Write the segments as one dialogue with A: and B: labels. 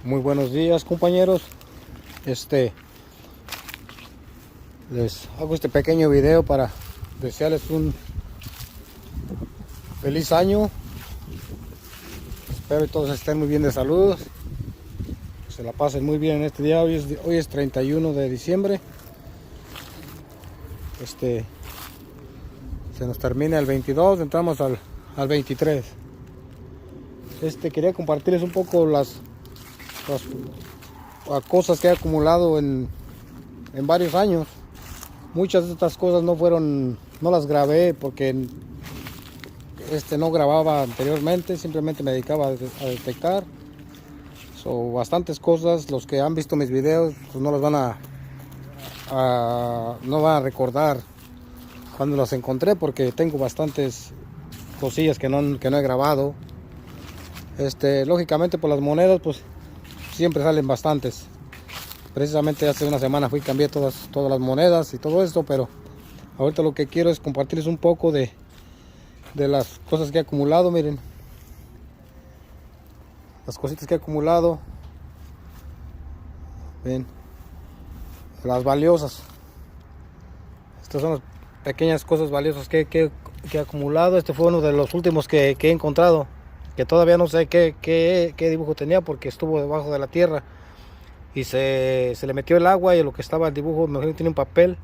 A: Muy buenos días, compañeros. Les hago este pequeño video para desearles un feliz año. Espero que todos estén muy bien de salud, se la pasen muy bien en este día. Hoy es 31 de diciembre. Se nos termina el 22, entramos al 23. Quería compartirles un poco las cosas que he acumulado en varios años. Muchas de estas cosas no las grabé porque no grababa anteriormente, simplemente me dedicaba a detectar. Bastantes cosas, los que han visto mis videos pues no las van no van a recordar cuando las encontré, porque tengo bastantes cosillas que no he grabado. Lógicamente por las monedas pues siempre salen bastantes. Precisamente hace una semana fui y cambié todas las monedas y todo esto, pero ahorita lo que quiero es compartirles un poco de las cosas que he acumulado. Miren, las cositas que he acumulado. Ven, las valiosas. Estas son las pequeñas cosas valiosas que he acumulado. Este fue uno de los últimos que he encontrado, que todavía no sé qué dibujo tenía porque estuvo debajo de la tierra y se le metió el agua, y lo que estaba el dibujo, me imagino, tiene un papel,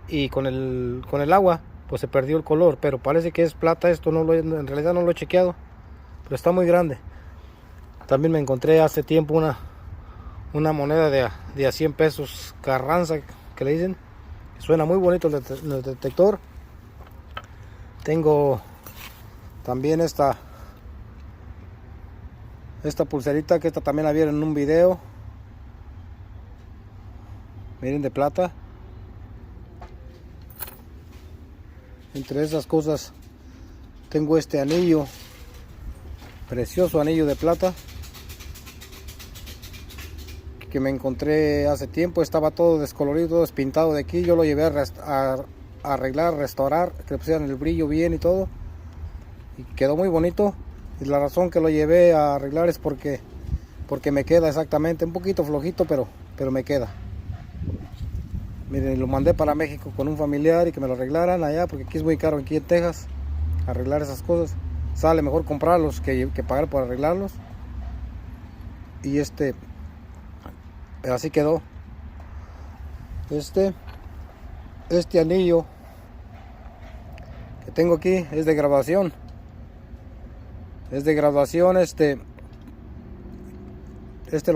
A: y con el agua pues se perdió el color, pero parece que es plata. Esto en realidad no lo he chequeado, pero está muy grande. También me encontré hace tiempo una moneda de a 100 pesos Carranza, que le dicen. Suena muy bonito el detector. Tengo también esta pulserita, que esta también la vieron en un video. Miren, de plata. Entre esas cosas tengo este anillo, precioso anillo de plata, que me encontré hace tiempo. Estaba todo descolorido, todo despintado de aquí. Yo lo llevé a arreglar, restaurar, que le pusieran el brillo bien y todo, y quedó muy bonito. Y la razón que lo llevé a arreglar es porque me queda exactamente, un poquito flojito, pero me queda. Miren, lo mandé para México con un familiar y que me lo arreglaran allá, porque aquí es muy caro, aquí en Texas, arreglar esas cosas. Sale mejor comprarlos que pagar por arreglarlos. Y así quedó. Este anillo que tengo aquí es de graduación. Lo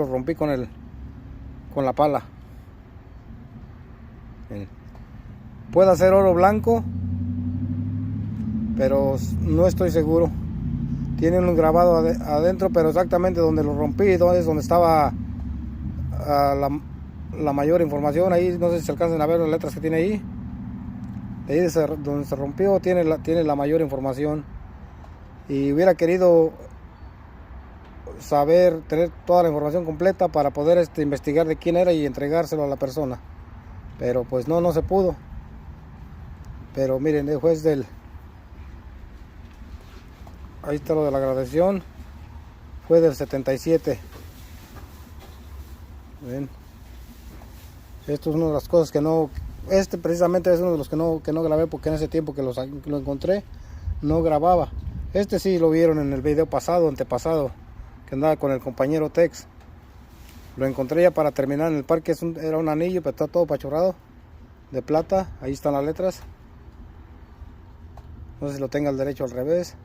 A: rompí con la pala. Puede ser oro blanco, pero no estoy seguro. Tiene un grabado adentro, pero exactamente donde lo rompí es donde estaba la mayor información. Ahí no sé si se alcanzan a ver las letras que tiene ahí. Ahí donde se rompió tiene la mayor información. Y hubiera querido tener toda la información completa para poder investigar de quién era y entregárselo a la persona, pero pues no se pudo. Pero miren, el juez ahí está lo de la graduación, fue del 77. ¿Ven? Esto es una de las cosas que no, precisamente es uno de los que no grabé, porque en ese tiempo que lo encontré no grababa. Sí lo vieron en el video antepasado, que andaba con el compañero Tex. Lo encontré ya para terminar en el parque. Era un anillo, pero está todo pachorrado, de plata. Ahí están las letras. No sé si lo tenga al derecho o al revés.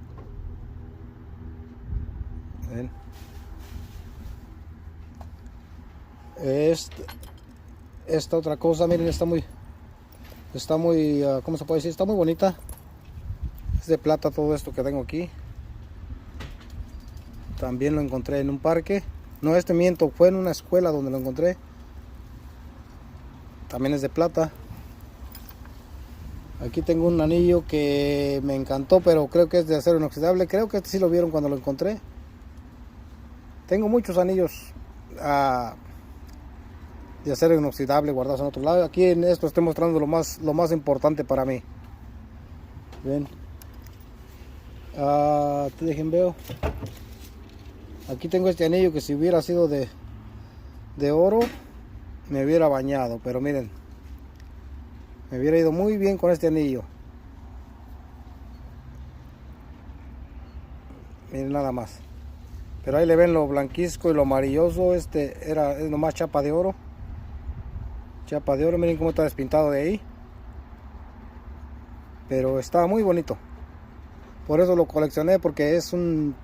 A: ¿Ven? Esta otra cosa, miren, está muy ¿cómo se puede decir? Está muy bonita. Es de plata todo esto que tengo aquí. También lo encontré en un parque. No, miento, fue en una escuela donde lo encontré. También es de plata. Aquí tengo un anillo que me encantó, pero creo que es de acero inoxidable. Creo que sí lo vieron cuando lo encontré. Tengo muchos anillos de acero inoxidable guardados en otro lado. Aquí en esto estoy mostrando lo más importante para mí. Ven. Dejen veo. Aquí tengo este anillo que si hubiera sido de oro me hubiera bañado, pero miren, me hubiera ido muy bien con este anillo. Miren nada más. Pero ahí le ven lo blanquizco y lo amarilloso. Es nomás chapa de oro. Chapa de oro, miren cómo está despintado de ahí. Pero está muy bonito. Por eso lo coleccioné, porque es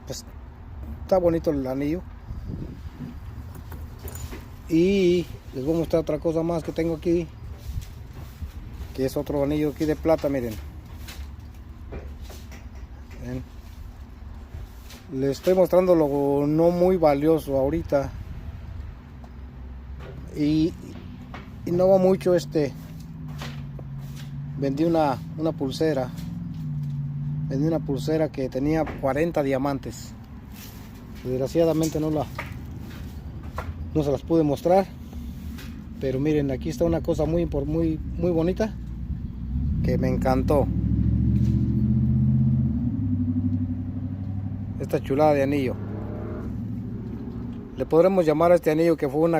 A: pues, está bonito el anillo. Y les voy a mostrar otra cosa más que tengo aquí, que es otro anillo aquí de plata, miren. ¿Ven? Les estoy mostrando lo no muy valioso ahorita. Y no va mucho vendí una pulsera. Vendí una pulsera que tenía 40 diamantes. Desgraciadamente no se las pude mostrar. Pero miren, aquí está una cosa muy bonita que me encantó. Esta chulada de anillo. Le podremos llamar a este anillo que fue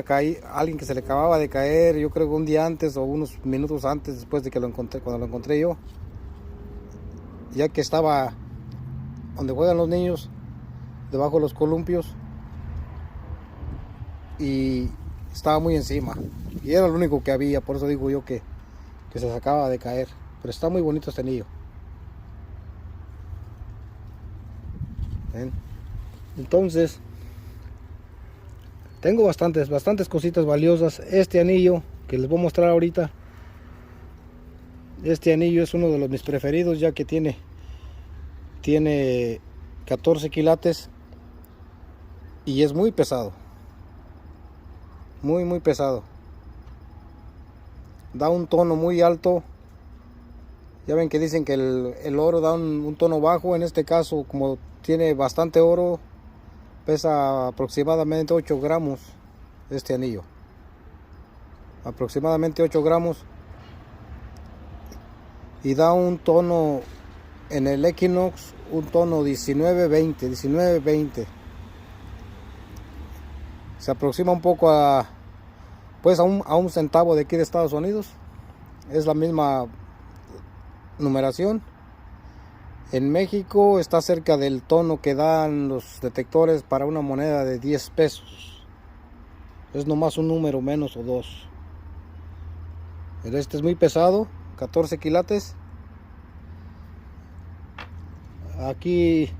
A: alguien que se le acababa de caer, yo creo que un día antes o unos minutos antes, después de que lo encontré, cuando lo encontré yo. Ya que estaba donde juegan los niños, debajo de los columpios, y estaba muy encima. Y era lo único que había, por eso digo yo que se acaba de caer. Pero está muy bonito este anillo. ¿Ven? Entonces, tengo bastantes cositas valiosas. Este anillo que les voy a mostrar ahorita, este anillo es uno de mis preferidos, ya que tiene 14 quilates y es muy pesado, muy pesado. Da un tono muy alto. Ya ven que dicen que el oro da un tono bajo. En este caso, como tiene bastante oro, pesa aproximadamente 8 gramos este anillo. Aproximadamente 8 gramos. Y da un tono en el Equinox, un tono 19-20. Se aproxima un poco a un centavo de aquí de Estados Unidos. Es la misma numeración. En México está cerca del tono que dan los detectores para una moneda de 10 pesos. Es nomás un número menos o dos. Pero este es muy pesado, 14 quilates. Aquí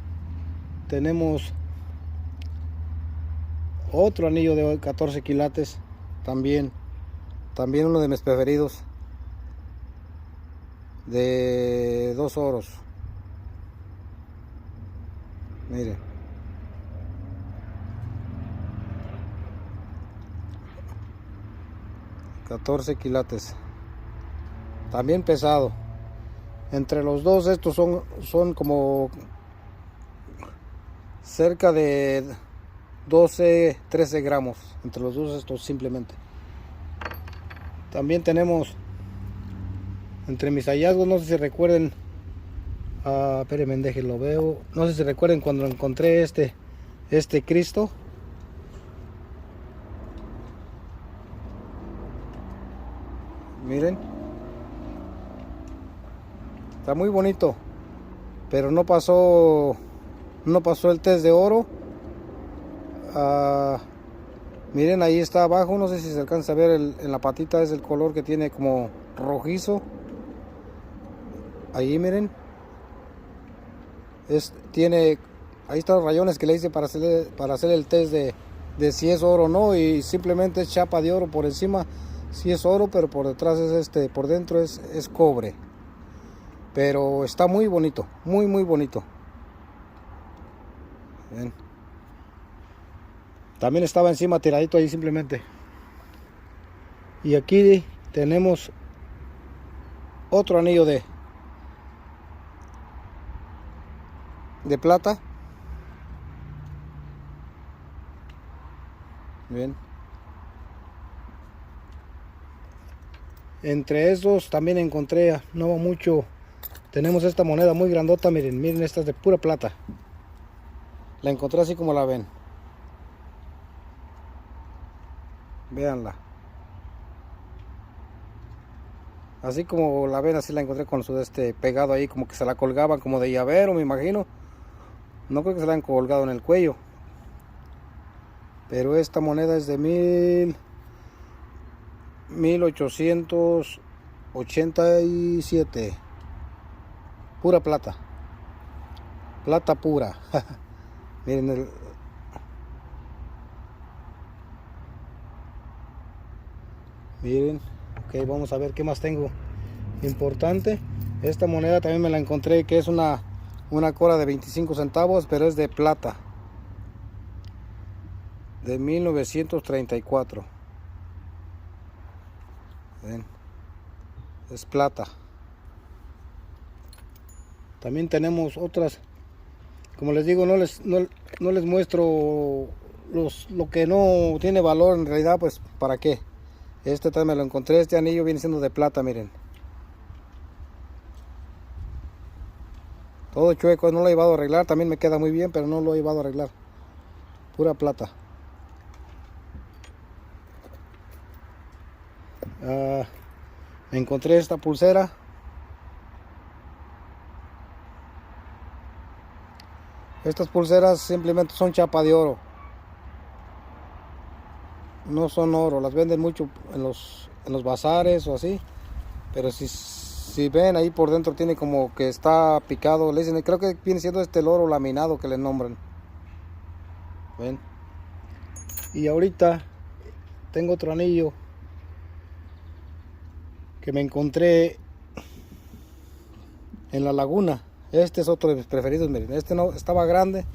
A: tenemos otro anillo de 14 quilates. También uno de mis preferidos. De 2 oros. Mire. $14 quilates. También pesado. Entre los dos estos son como cerca de 12-13 gramos. Entre los dos estos simplemente. También tenemos entre mis hallazgos, no sé si recuerden. Espérenme, déjenlo veo. No sé si recuerden cuando encontré este Cristo. Miren. Está muy bonito. Pero no pasó el test de oro. Miren, ahí está abajo. No sé si se alcanza a ver en la patita. Es el color que tiene como rojizo. Ahí miren. Ahí están los rayones que le hice para hacer el test de si es oro o no, y simplemente es chapa de oro por encima. Sí es oro, pero por detrás por dentro es cobre. Pero está muy bonito, muy bonito. Bien. También estaba encima tiradito ahí simplemente. Y aquí tenemos otro anillo de plata. Bien. Entre esos también encontré, no mucho, tenemos esta moneda muy grandota. Miren, esta es de pura plata. La encontré así como la ven. Véanla. Así como la ven, así la encontré con su pegado ahí, como que se la colgaban como de llavero, me imagino. No creo que se la han colgado en el cuello. Pero esta moneda es de 1887. Pura plata. Plata pura. Miren miren. Ok, vamos a ver qué más tengo importante. Esta moneda también me la encontré, que es una cora de 25 centavos, pero es de plata. De 1934. ¿Ven? Es plata. También tenemos otras. Como les digo, no les muestro lo que no tiene valor en realidad, pues para qué. Este también me lo encontré. Este anillo viene siendo de plata, miren. Todo chueco, no lo he llevado a arreglar. También me queda muy bien, pero no lo he llevado a arreglar. Pura plata. Me encontré esta pulsera. Estas pulseras simplemente son chapa de oro. No son oro, las venden mucho en los bazares o así. Pero si ven ahí por dentro tiene como que está picado. Le dicen, creo que viene siendo el oro laminado que le nombran. ¿Ven? Y ahorita tengo otro anillo que me encontré en la laguna. Este es otro de mis preferidos, miren. Este no estaba grande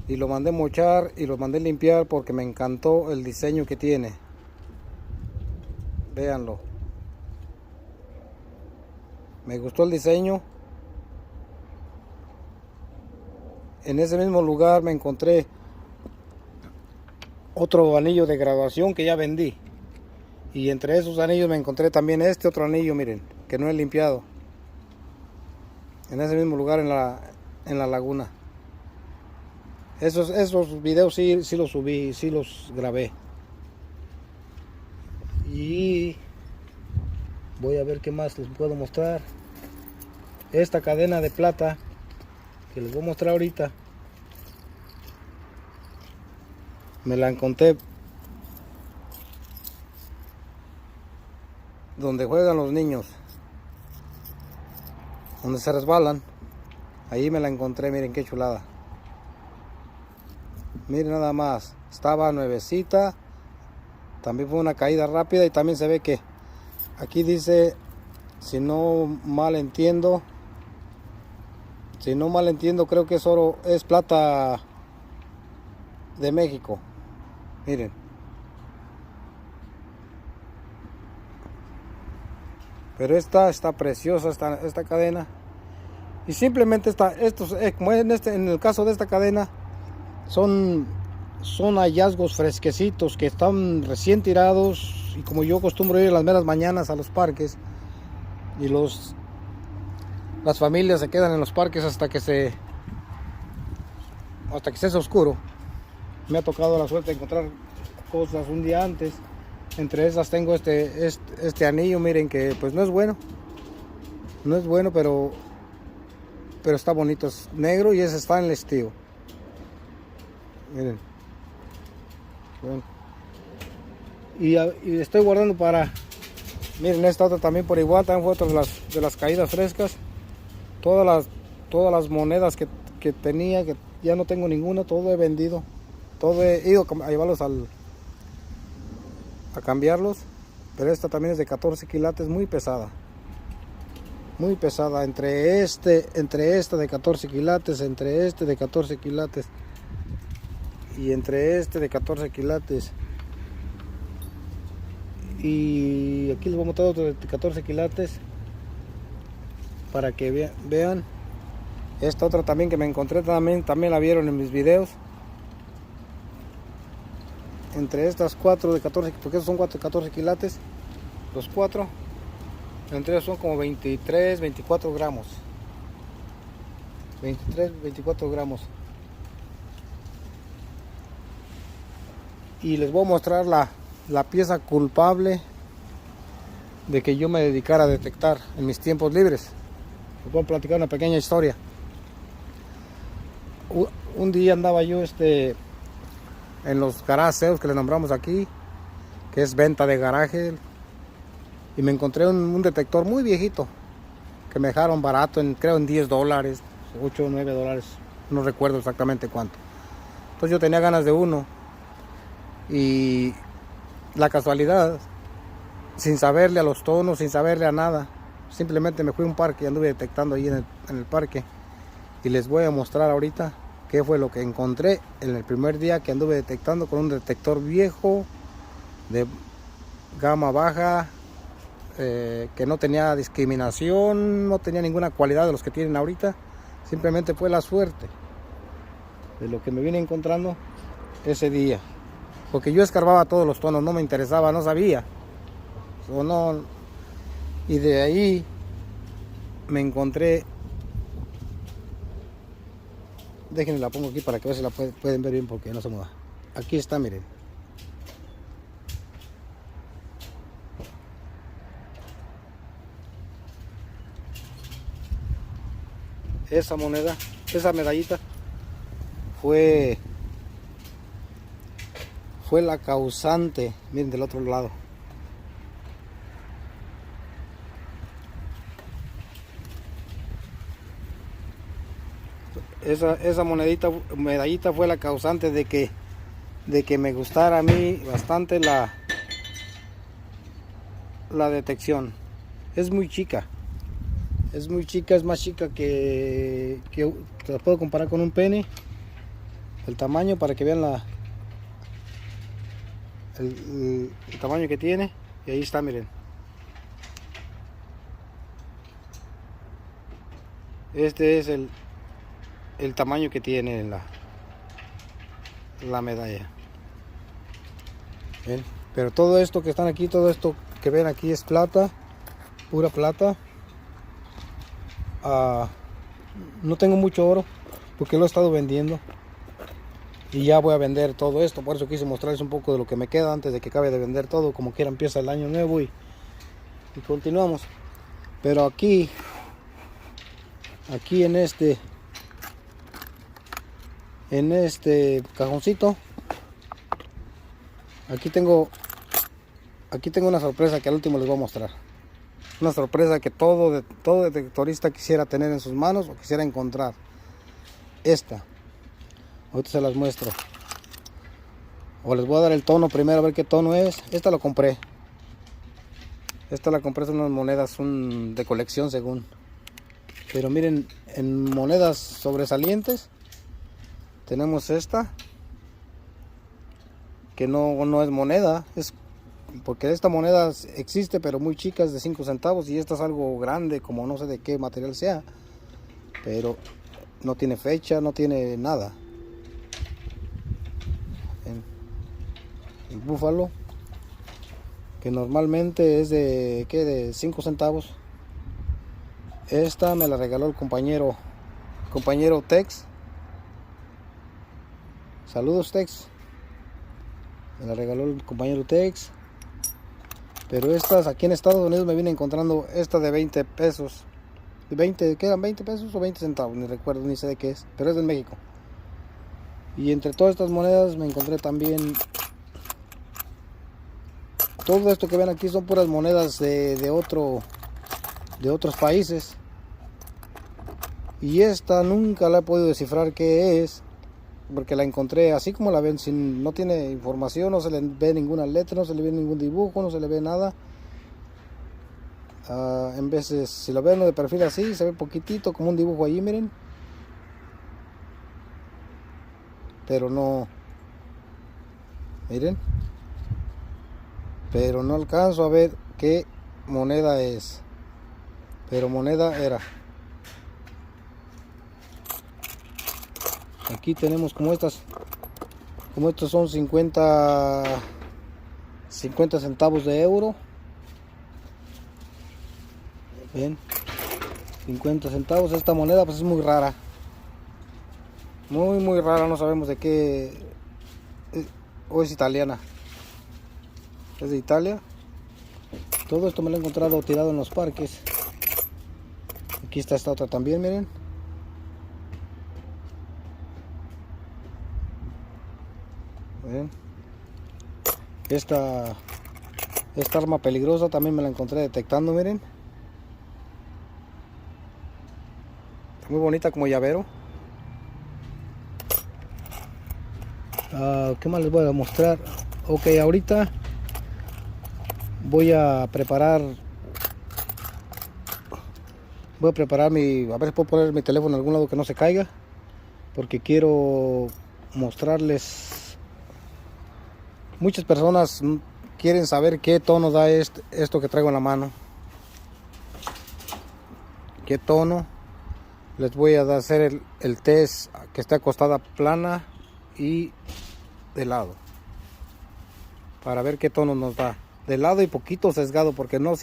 A: y lo mandé mochar y lo mandé limpiar porque me encantó el diseño que tiene. Véanlo. Me gustó el diseño. En ese mismo lugar me encontré otro anillo de graduación que ya vendí. Y entre esos anillos me encontré también este otro anillo, miren, que no he limpiado. En ese mismo lugar en la laguna. Esos videos sí los subí, sí los grabé. Y voy a ver qué más les puedo mostrar. Esta cadena de plata que les voy a mostrar ahorita, me la encontré donde juegan los niños, donde se resbalan. Ahí me la encontré, miren qué chulada. Miren nada más, estaba nuevecita. También fue una caída rápida y también se ve que aquí dice, si no mal entiendo, creo que es oro, es plata de México. Miren. Pero esta está preciosa, esta cadena. Y simplemente como en el caso de esta cadena, son hallazgos fresquecitos que están recién tirados. Y como yo acostumbro ir a las meras mañanas a los parques, y las familias se quedan en los parques hasta que se hace oscuro. Me ha tocado la suerte de encontrar cosas un día antes. Entre esas tengo este anillo, miren, que pues no es bueno, pero está bonito, es negro y ese está en el estilo. Miren. Bueno. Y estoy guardando para, miren, esta otra también por igual, también fue otra de las caídas frescas. Todas las monedas que tenía, que ya no tengo ninguna, todo he vendido, todo he ido a llevarlos a cambiarlos. Pero esta también es de 14 quilates, muy pesada, entre esta de 14 quilates, entre este de 14 quilates y entre este de 14 quilates. Y aquí les voy a mostrar otro de 14 quilates para que vean. Esta otra también que me encontré, también la vieron en mis videos. Entre estas 4 de 14, porque esos son 4 de 14 quilates, los 4, entre ellos son como 23, 24 gramos. 23, 24 gramos. Y les voy a mostrar la pieza culpable de que yo me dedicara a detectar en mis tiempos libres. Les voy a platicar una pequeña historia. Un día andaba yo en los garajes que le nombramos aquí, que es venta de garaje, y me encontré un detector muy viejito que me dejaron barato, creo en $10, 8 o 9 dólares, no recuerdo exactamente cuánto. Entonces yo tenía ganas de uno, y la casualidad, sin saberle a los tonos, sin saberle a nada, simplemente me fui a un parque y anduve detectando ahí en el parque, y les voy a mostrar ahorita qué fue lo que encontré en el primer día que anduve detectando con un detector viejo de gama baja, que no tenía discriminación, no tenía ninguna cualidad de los que tienen ahorita. Simplemente fue la suerte de lo que me vine encontrando ese día, porque yo escarbaba todos los tonos, no me interesaba, no sabía o no, y de ahí me encontré. Déjenme la pongo aquí para que a ver si la pueden ver bien, porque no se mueva. Aquí está, miren. Esa moneda, esa medallita fue la causante. Miren del otro lado. Esa medallita fue la causante de que me gustara a mí bastante la detección. Es muy chica. Es muy chica, es más chica que la puedo comparar con un pene. El tamaño, para que vean el tamaño que tiene. Y ahí está, miren. Este es el tamaño que tiene la medalla. ¿Ven? Pero todo esto que están aquí, todo esto que ven aquí es plata, pura plata. No tengo mucho oro porque lo he estado vendiendo, y ya voy a vender todo esto. Por eso quise mostrarles un poco de lo que me queda antes de que acabe de vender todo. Como quiera empieza el año nuevo y continuamos. Pero aquí en cajoncito, aquí tengo una sorpresa que al último les voy a mostrar. Una sorpresa que todo detectorista quisiera tener en sus manos o quisiera encontrar. Ahorita se las muestro. O les voy a dar el tono primero, a ver qué tono es. Esta la compré. Son unas monedas de colección según. Pero miren, en monedas sobresalientes tenemos esta, que no es moneda, porque esta moneda existe pero muy chica, es de 5 centavos, y esta es algo grande, como no sé de qué material sea, pero no tiene fecha, no tiene nada. El búfalo, que normalmente es de 5 centavos. Esta me la regaló el compañero Tex. Saludos, Tex. Me la regaló el compañero Tex. Pero estas aquí en Estados Unidos me vine encontrando esta de 20 pesos. ¿Qué eran? ¿20 pesos o 20 centavos? Ni recuerdo, ni sé de qué es. Pero es de México. Y entre todas estas monedas me encontré también. Todo esto que ven aquí son puras monedas de otros países. Y esta nunca la he podido descifrar qué es, porque la encontré así como la ven, no tiene información, no se le ve ninguna letra, no se le ve ningún dibujo, no se le ve nada. En veces, si lo ven de perfil así, se ve poquitito como un dibujo ahí, miren. Pero no, miren. Pero no alcanzo a ver qué moneda es. Pero moneda era. Aquí tenemos como estos son 50 centavos de euro. Ven, 50 centavos. Esta moneda pues es muy rara. Muy rara, no sabemos de qué. O es italiana. Es de Italia. Todo esto me lo he encontrado tirado en los parques. Aquí está esta otra también, miren. ¿Ven? Esta arma peligrosa también me la encontré detectando, miren. Muy bonita como llavero. ¿Qué más les voy a mostrar? Ok, ahorita voy a preparar mi... A ver si puedo poner mi teléfono en algún lado que no se caiga, porque quiero mostrarles. Muchas personas quieren saber qué tono da esto que traigo en la mano. ¿Qué tono? Les voy a hacer el test que esté acostada plana y de lado, para ver qué tono nos da. De lado y poquito sesgado, porque no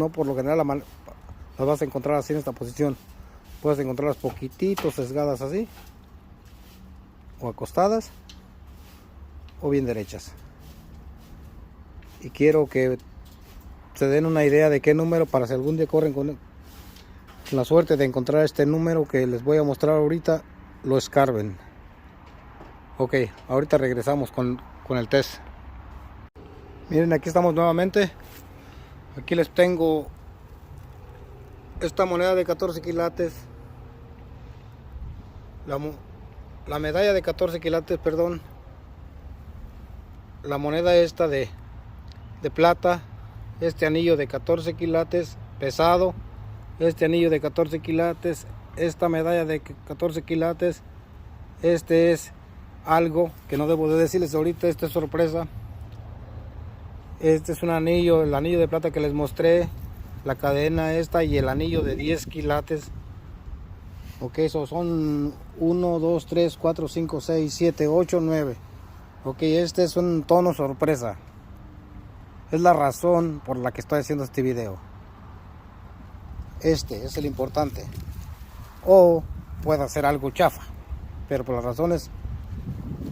A: por lo general las vas a encontrar así en esta posición. Puedes encontrarlas poquitito sesgadas así, o acostadas, o bien derechas. Y quiero que se den una idea de qué número, para si algún día corren con la suerte de encontrar este número que les voy a mostrar ahorita, lo escarben. Ok, ahorita regresamos con el test. Miren, aquí estamos nuevamente. Aquí les tengo esta moneda de 14 quilates. La medalla de 14 quilates, perdón. La moneda esta de plata. Este anillo de 14 quilates pesado. Este anillo de 14 quilates. Esta medalla de 14 quilates. Este es algo que no debo de decirles ahorita. Esta es sorpresa. Este es un anillo, el anillo de plata que les mostré, la cadena esta y el anillo de 10 quilates. Ok, son 1, 2, 3, 4, 5, 6, 7, 8, 9. Ok, este es un tono sorpresa. Es la razón por la que estoy haciendo este video. Este es el importante. O puede hacer algo chafa, pero por las razones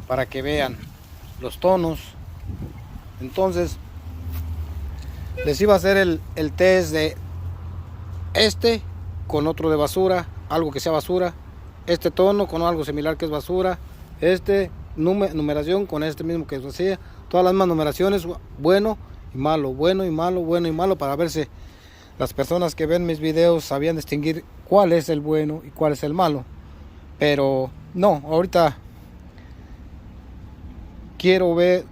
A: para que vean los tonos. Entonces les iba a hacer el test de este con otro de basura, algo que sea basura, este tono con algo similar que es basura, este numeración con este mismo que hacía, todas las más numeraciones, bueno y malo, bueno y malo, bueno y malo, para ver si las personas que ven mis videos sabían distinguir cuál es el bueno y cuál es el malo. Pero no, ahorita quiero ver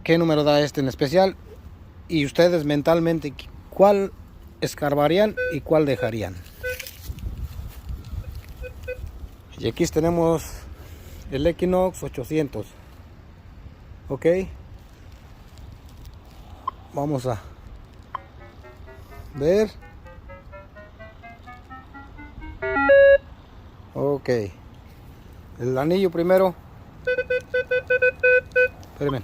A: qué número da este en especial, y ustedes mentalmente cuál escarbarían y cuál dejarían. Y aquí tenemos el Equinox 800. Ok, vamos a ver. Ok, el anillo primero. Espérenme.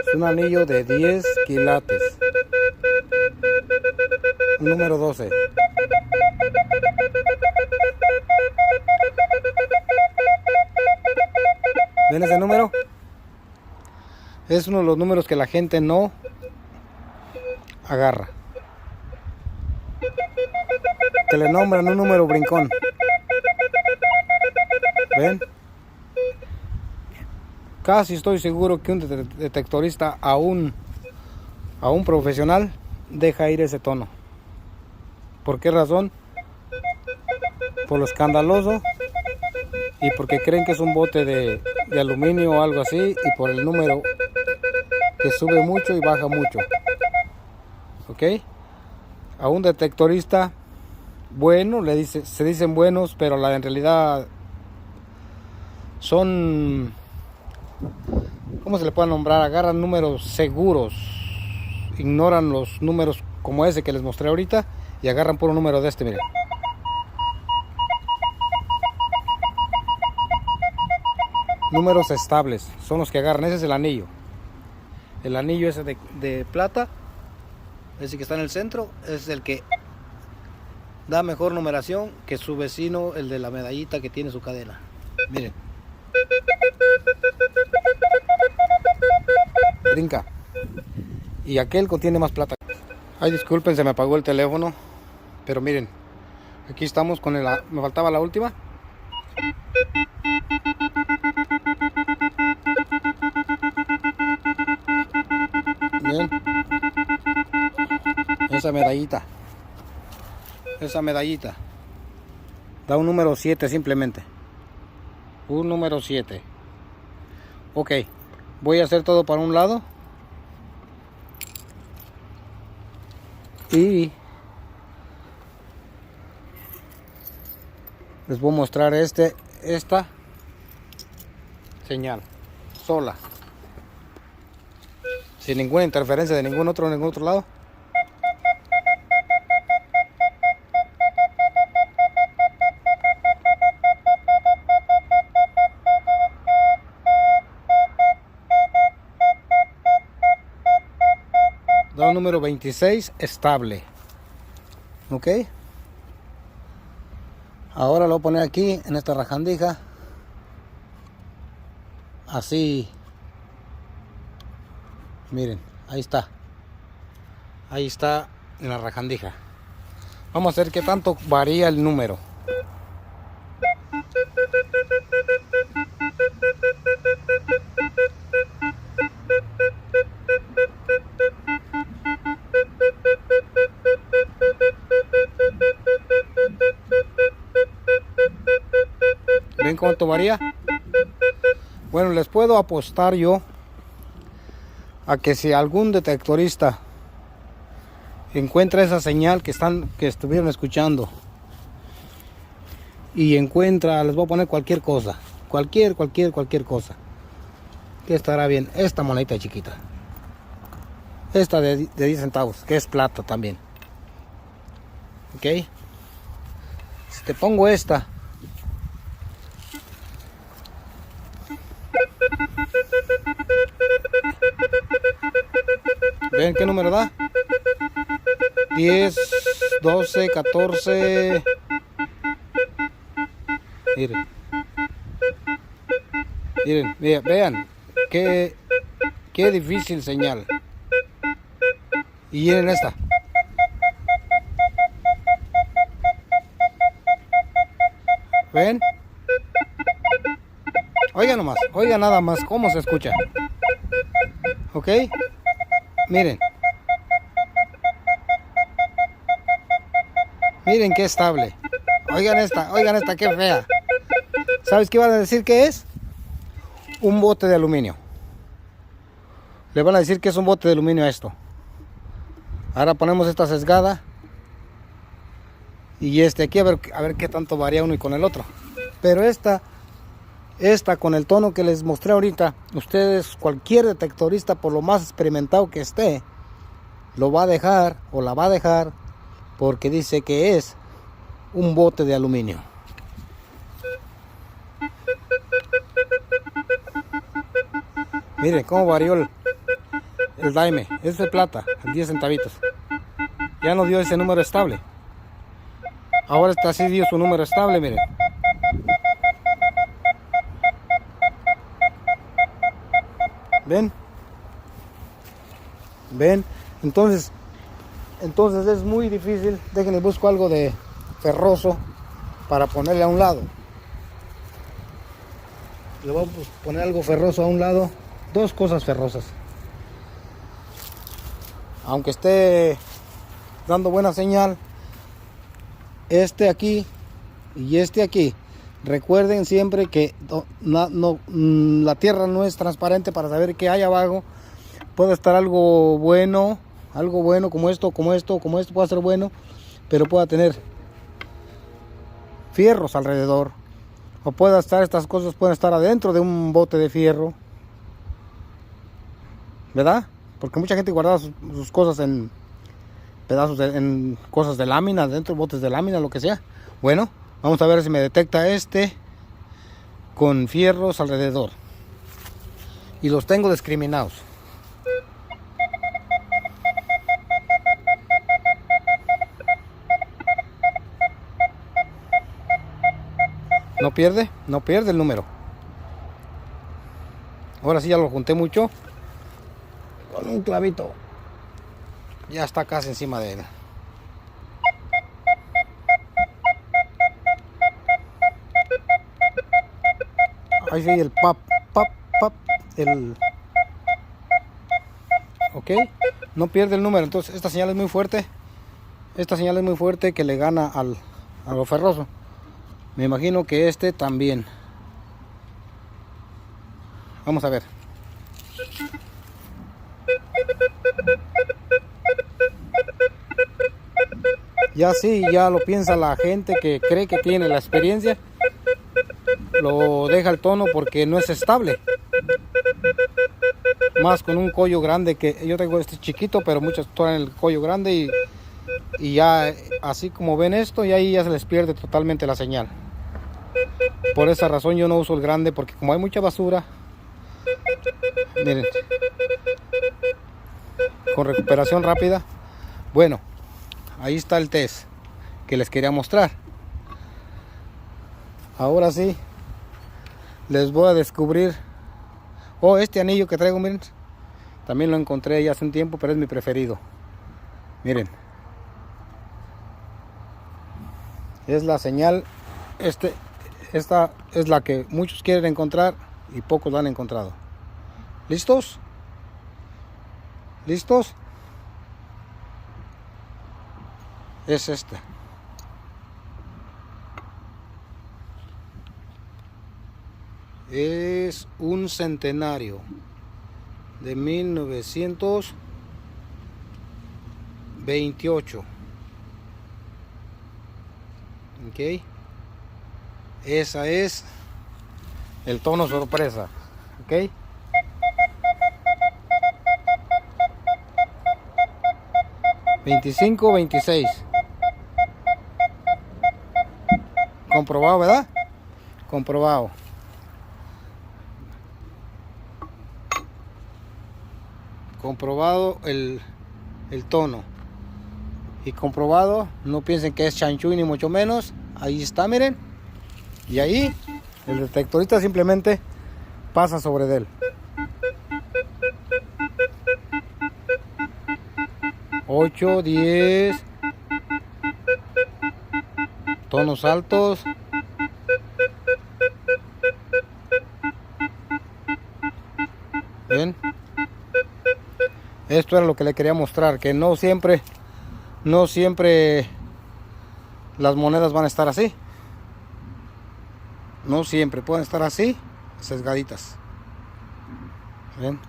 A: Es un anillo de 10 quilates. Número 12. ¿Ven ese número? Es uno de los números que la gente no agarra. Que le nombran un número brincón. ¿Ven? Casi estoy seguro que un detectorista a un profesional deja ir ese tono. ¿Por qué razón? Por lo escandaloso y porque creen que es un bote de aluminio o algo así, y por el número que sube mucho y baja mucho. ¿Ok? A un detectorista bueno se dicen buenos, pero en realidad son, ¿cómo se le puede nombrar? Agarran números seguros, ignoran los números como ese que les mostré ahorita y agarran puro número de este, miren. Números estables son los que agarran. Ese es el anillo. El anillo ese de plata, ese que está en el centro, es el que da mejor numeración que su vecino, el de la medallita que tiene su cadena. Miren. Brinca. Y aquel contiene más plata. Ay, disculpen, se me apagó el teléfono. Pero miren, aquí estamos con el... Me faltaba la última. Bien. Esa medallita. Esa medallita. Da un número 7 simplemente. Un número 7. Ok. Voy a hacer todo para un lado. Y les voy a mostrar esta señal sola, sin ninguna interferencia de ningún otro lado. Da un número 26 estable. Ok. Ahora lo voy a poner aquí en esta rajandija. Así. Miren, ahí está. Ahí está en la rajandija. Vamos a ver qué tanto varía el número. ¿Ven cuánto varía? Bueno, les puedo apostar yo a que si algún detectorista encuentra esa señal que estuvieron escuchando y encuentra, les voy a poner cualquier cosa, cualquier cosa, que estará bien. Esta monedita chiquita, esta de 10 centavos, que es plata también. Ok, si te pongo esta, ¿ven qué número da? 10, 12, 14. Miren. Miren, vean. Qué difícil señal. Y miren esta. ¿Ven? Oigan nomás, oigan nada más cómo se escucha. ¿Ok? Miren. Miren qué estable. Oigan esta qué fea. ¿Sabes qué van a decir que es? Un bote de aluminio. Le van a decir que es un bote de aluminio a esto. Ahora ponemos esta sesgada. Y aquí a ver qué tanto varía uno y con el otro. Pero esta con el tono que les mostré ahorita, ustedes, cualquier detectorista, por lo más experimentado que esté, lo va a dejar o la va a dejar, porque dice que es un bote de aluminio. Miren cómo varió el daime. Es de plata, 10 centavitos. Ya no dio ese número estable. Ahora esta sí dio su número estable, miren. ¿Ven? ¿Ven? Entonces es muy difícil. Déjenme busco algo de ferroso para ponerle a un lado. Le voy a poner algo ferroso a un lado. Dos cosas ferrosas. Aunque esté dando buena señal, este aquí y este aquí. Recuerden siempre que la tierra no es transparente para saber qué hay abajo. Puede estar algo bueno como esto puede ser bueno, pero puede tener fierros alrededor. O puede estar, estas cosas pueden estar adentro de un bote de fierro, ¿verdad? Porque mucha gente guarda sus cosas en pedazos, en cosas de lámina, dentro de botes de lámina, lo que sea. Bueno, vamos a ver si me detecta con fierros alrededor. Y los tengo discriminados. No pierde el número. Ahora sí ya lo junté mucho con un clavito. Ya está casi encima de él. Ahí sí el pap, pap, pap, ok, no pierde el número. Entonces esta señal es muy fuerte. Esta señal es muy fuerte que le gana a lo ferroso. Me imagino que este también. Vamos a ver. Ya sí, ya lo piensa la gente que cree que tiene la experiencia. Lo deja el tono porque no es estable. Más con un collo grande, que yo tengo este chiquito, pero muchos traen el collo grande y ya así como ven esto, y ahí ya se les pierde totalmente la señal. Por esa razón yo no uso el grande, porque como hay mucha basura, miren, con recuperación rápida. Bueno, ahí está el test que les quería mostrar. Ahora sí les voy a descubrir. Oh, este anillo que traigo, miren, también lo encontré ya hace un tiempo, pero es mi preferido. Miren, es la señal. Esta es la que muchos quieren encontrar y pocos la han encontrado. ¿Listos? ¿Listos? Es este. Es un centenario de 1928. Ok. Esa es el tono sorpresa. Ok. $25, $26. Comprobado, ¿verdad? Comprobado. Comprobado el tono. Y comprobado, no piensen que es chanchú ni mucho menos. Ahí está, miren. Y ahí el detectorista simplemente pasa sobre él. 8, 10. Tonos altos. Bien. Esto era lo que le quería mostrar, que no siempre las monedas van a estar así. No siempre pueden estar así, sesgaditas. ¿Ven?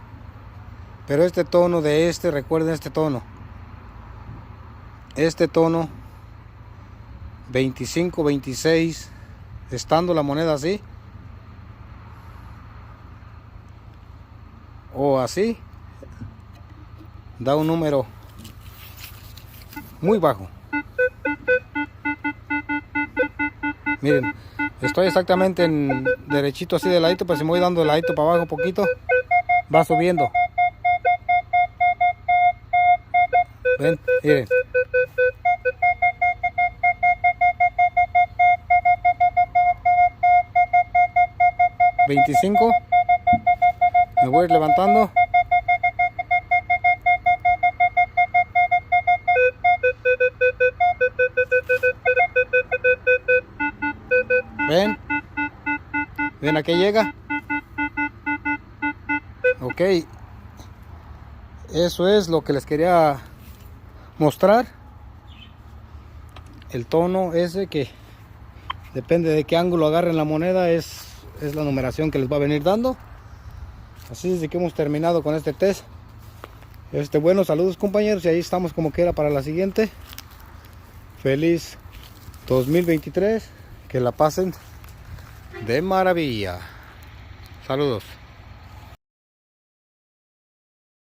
A: Pero este tono de recuerden este tono. Este tono 25, 26, estando la moneda así o así, da un número muy bajo. Miren, estoy exactamente en derechito así de ladito, pero si me voy dando de ladito para abajo un poquito, va subiendo. Ven, miren. $25. Me voy a ir levantando. Ven. Ven, aquí llega. Ok. Eso es lo que les quería mostrar. El tono ese que depende de qué ángulo agarren la moneda es la numeración que les va a venir dando. Así es de que hemos terminado con este test. Bueno, saludos compañeros, y ahí estamos como quiera para la siguiente. Feliz 2023, que la pasen de maravilla. Saludos.